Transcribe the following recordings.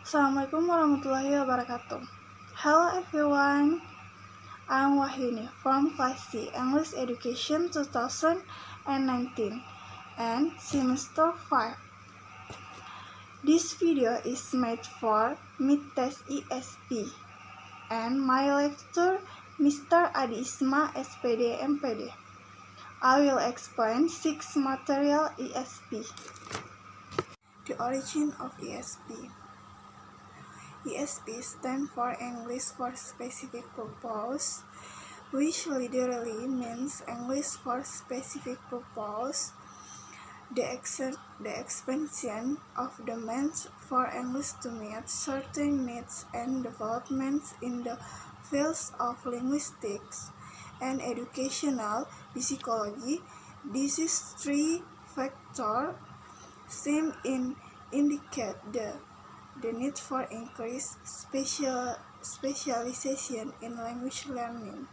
Assalamualaikum warahmatullahi wabarakatuh. Hello everyone, I'm Wahyuni from Class C English Education 2019 and Semester 5. This video is made for mid-test ESP and my lecturer Mr. Adi Isma SPD MPD. I will explain 6 material ESP. The origin of ESP. ESP stands for English for Specific Purpose, which literally means English for Specific Purpose. The expansion of the means for English to meet certain needs and developments in the fields of linguistics and educational psychology. This is 3 factors seem indicate the need for increased specialization in language learning.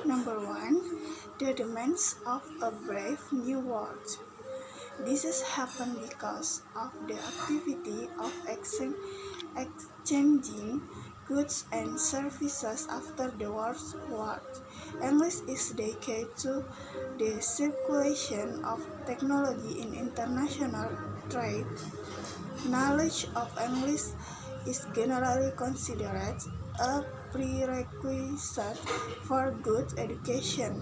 Number 1. The demands of a brave new world. This has happened because of the activity of exchanging goods and services after the World War. English is dedicated to the circulation of technology in international trade. Knowledge of English is generally considered a prerequisite for good education.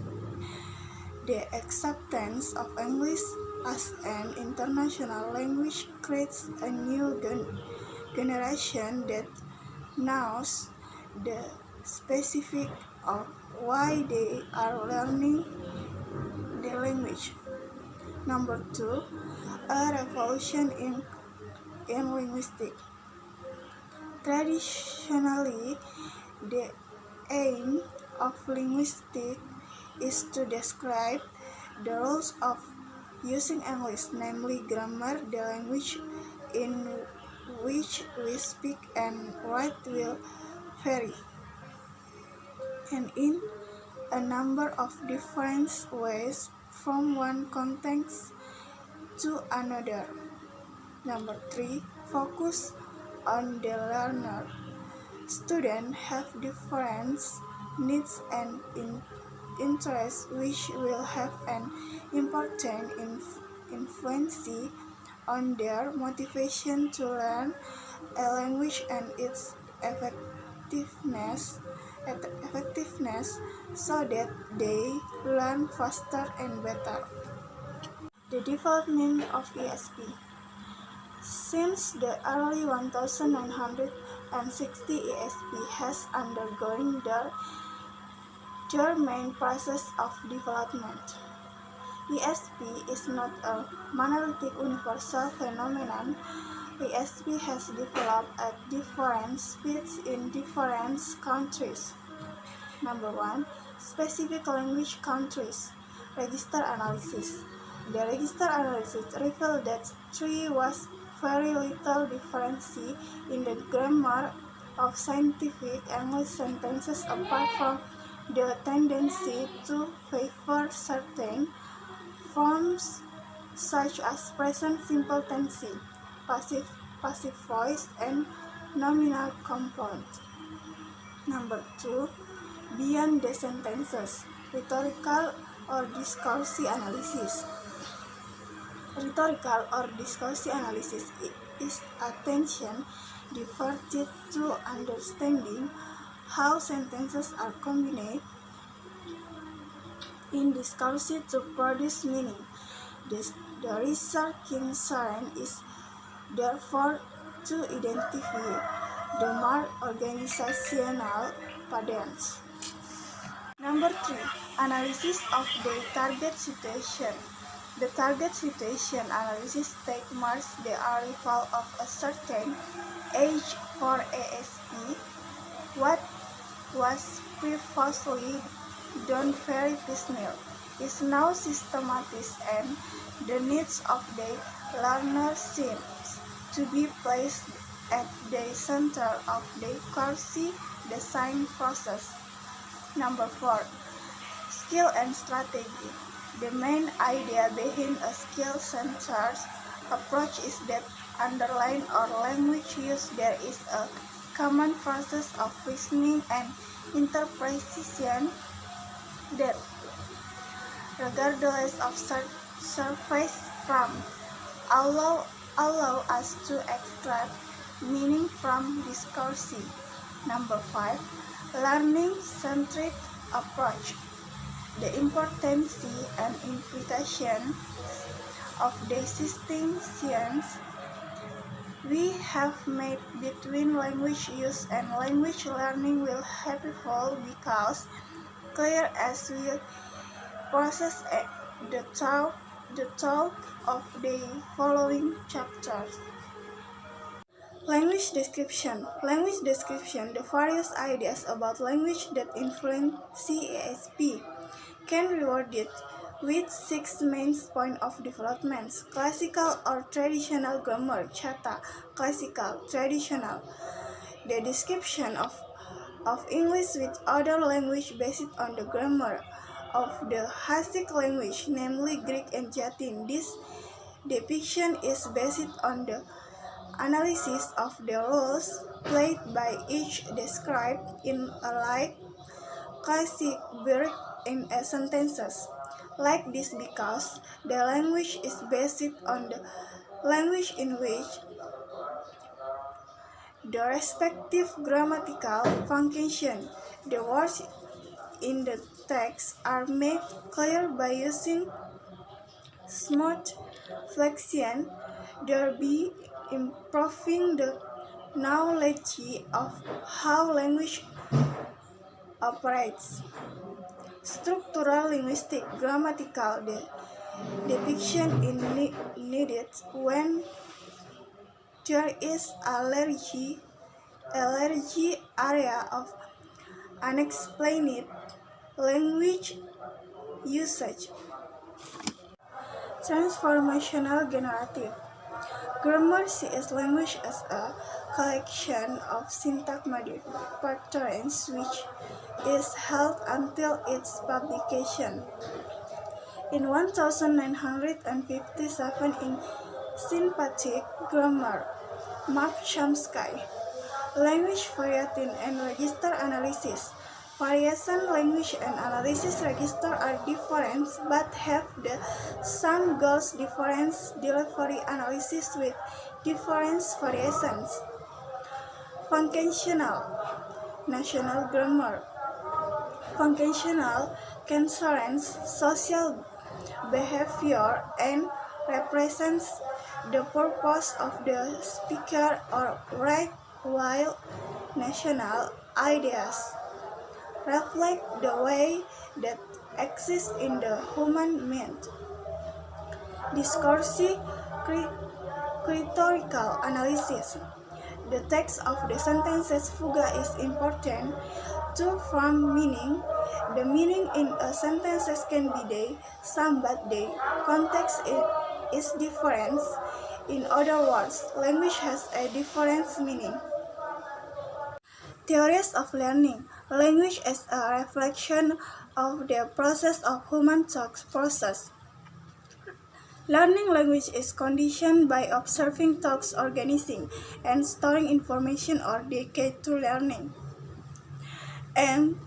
The acceptance of English as an international language creates a new generation that knows the specifics of why they are learning the language. Number 2. A revolution in linguistics. Traditionally, the aim of linguistics is to describe the rules of using English, namely grammar. The language in which we speak and write will vary, and in a number of different ways from one context to another. Number 3. Focus on the learner. Students have different needs and interests which will have an important influence on their motivation to learn a language and its effectiveness so that they learn faster and better. The development of ESP. Since the early 1960s, ESP has undergone their main process of development. ESP is not a monolithic universal phenomenon. ESP has developed at different speeds in different countries. Number 1. Specific language countries. Register analysis. The register analysis revealed that there was very little difference in the grammar of scientific English sentences apart from the tendency to favor certain forms such as present simple tense, passive voice, and nominal compound. Number 2. Beyond the sentences. Rhetorical or discoursive analysis. Rhetorical or discoursive analysis is attention devoted to understanding how sentences are combined in discourse to produce meaning. The research concern is therefore to identify the more organizational patterns. Number 3. Analysis of the target situation. The target situation analysis takes marks the arrival of a certain age for ESP. What was previously done very piecemeal is now systematic, and the needs of the learner seems to be placed at the center of the course design process. Number 4. Skill and strategy. The main idea behind a skill-centered approach is that underline or language use, there is a common process of reasoning and interpretation that, regardless of surface from, allow us to extract meaning from discourse. Number 5. Learning-centric approach. The importance and implication of distinctions we have made between language use and language learning will helpful because clear as we process the thought of the following chapters. Language description. Language description, the various ideas about language that influence CASP, can reward it with 6 main points of development: classical or traditional grammar, chata, classical, traditional, the description of English with other language based on the grammar of the Hasidic language, namely Greek and Latin. This depiction is based on the analysis of the roles played by each described in a like classic verb in a sentences. Like this because the language is based on the language in which the respective grammatical function, the words in the text are made clear by using smooth flexion, thereby improving the knowledge of how language operates. Structural linguistic grammatical depiction is needed when there is a large area of unexplained language usage. Transformational generative grammar sees language as a collection of syntagmatic patterns which is held until its publication. In 1957 in Sympathetic Grammar, Mark Chomsky, Language Variation and Register Analysis. Variation language and analysis register are different but have the same goals: different delivery analysis with different variations. Functional national grammar. Functional concerns social behavior and represents the purpose of the speaker or right, while national ideas reflect the way that exists in the human mind. Discursive rhetorical analysis. The text of the sentences fuga is important to form meaning. The meaning in a sentence can be they, some, but the context is different. In other words, language has a different meaning. Theories of learning. Language is a reflection of the process of human thought process. Learning language is conditioned by observing thoughts, organizing, and storing information or decay to learning. And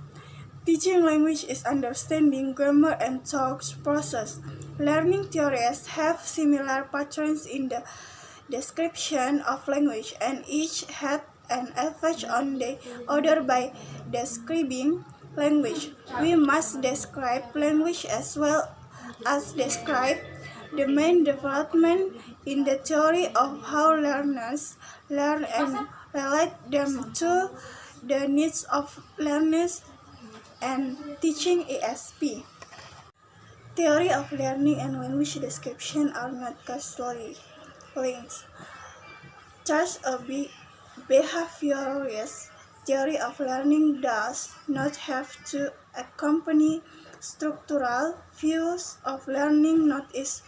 teaching language is understanding grammar and thought process. Learning theories have similar patterns in the description of language, and each had an effect on the other by describing language. We must describe language as well as describe the main development in the theory of how learners learn and relate them to the needs of learners and teaching ESP. Theory of learning and language description are not causally linked. Thus, a behaviorist theory of learning does not have to accompany structural views of learning, nor is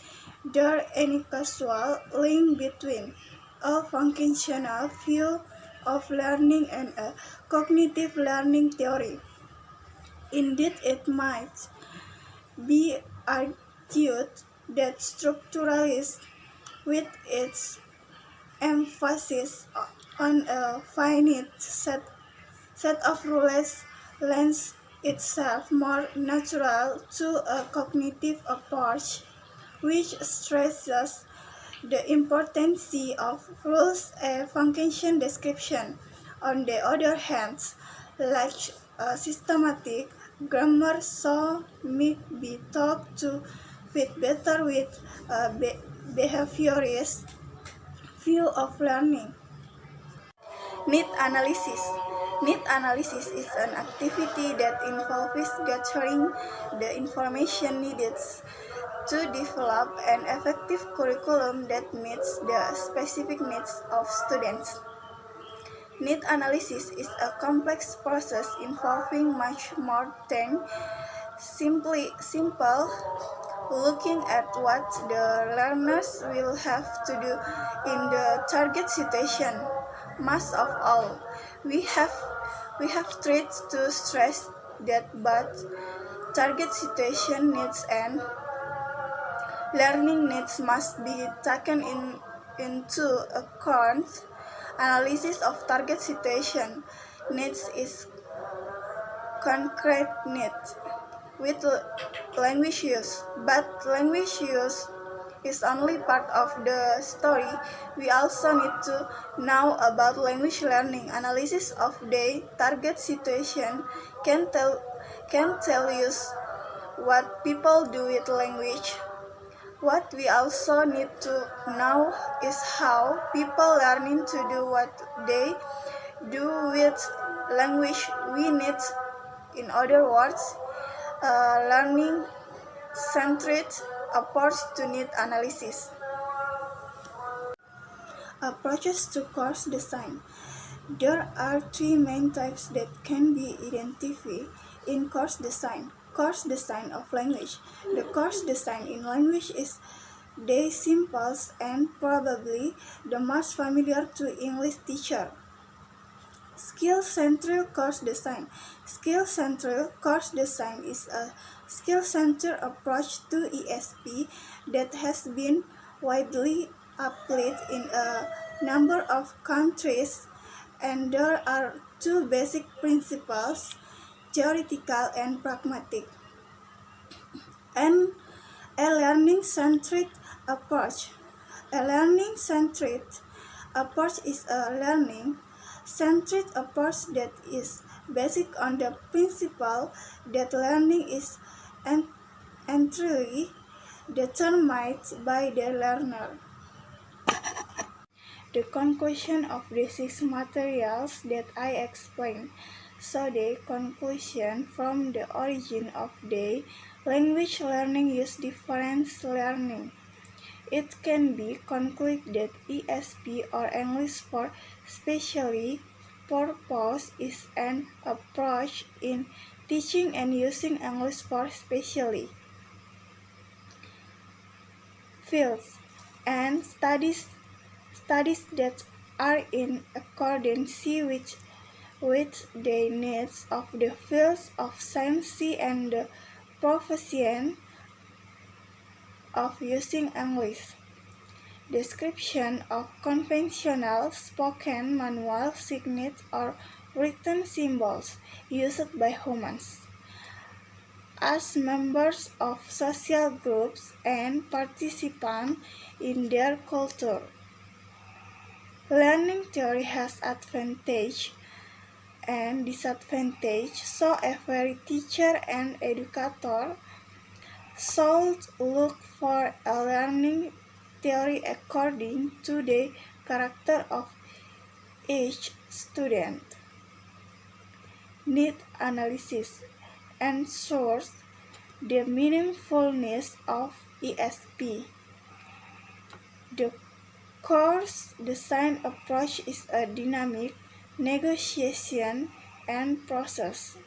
there any causal link between a functional view of learning and a cognitive learning theory. Indeed, it might be argued that structuralism, with its emphasis on a finite set of rules lends itself more natural to a cognitive approach, which stresses the importance of rules and function description. On the other hand, like systematic grammar so may be thought to fit better with behaviorist view of learning. Need analysis. Need analysis is an activity that involves gathering the information needed to develop an effective curriculum that meets the specific needs of students. Need analysis is a complex process involving much more than simple looking at what the learners will have to do in the target situation. Most of all, we have tried to stress that both target situation needs and learning needs must be taken into account. Analysis of target situation needs is concrete need with language use, but language use is only part of the story. We also need to know about language learning. Analysis of the target situation can tell us what people do with language. What we also need to know is how people learning to do what they do with language. We need, in other words, a learning-centered approach to need analysis. Approaches to course design. There are three main types that can be identified in course design. Course design of language. The course design in language is the simplest and probably the most familiar to English teacher. Skill-centered course design. Skill-centered course design is a skill-centered approach to ESP that has been widely applied in a number of countries, and there are two basic principles, theoretical and pragmatic. And a learning-centered approach. A learning-centered approach is a learning-centered approach that is based on the principle that learning is entirely determined by the learner. The conclusion of the six materials that I explained. So the conclusion from the origin of the language learning use difference learning. It can be concluded that ESP or English for specially purpose is an approach in teaching and using English for specially fields and studies that are in accordance with the needs of the fields of science and the profession of using English. Description of conventional spoken manual signets or written symbols used by humans as members of social groups and participants in their culture. Learning theory has advantage and disadvantage, so every teacher and educator should look for a learning theory according to the character of each student. Need analysis ensures the meaningfulness of ESP. The course design approach is a dynamic negotiation and process.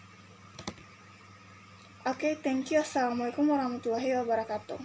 Oke, thank you. Assalamualaikum warahmatullahi wabarakatuh.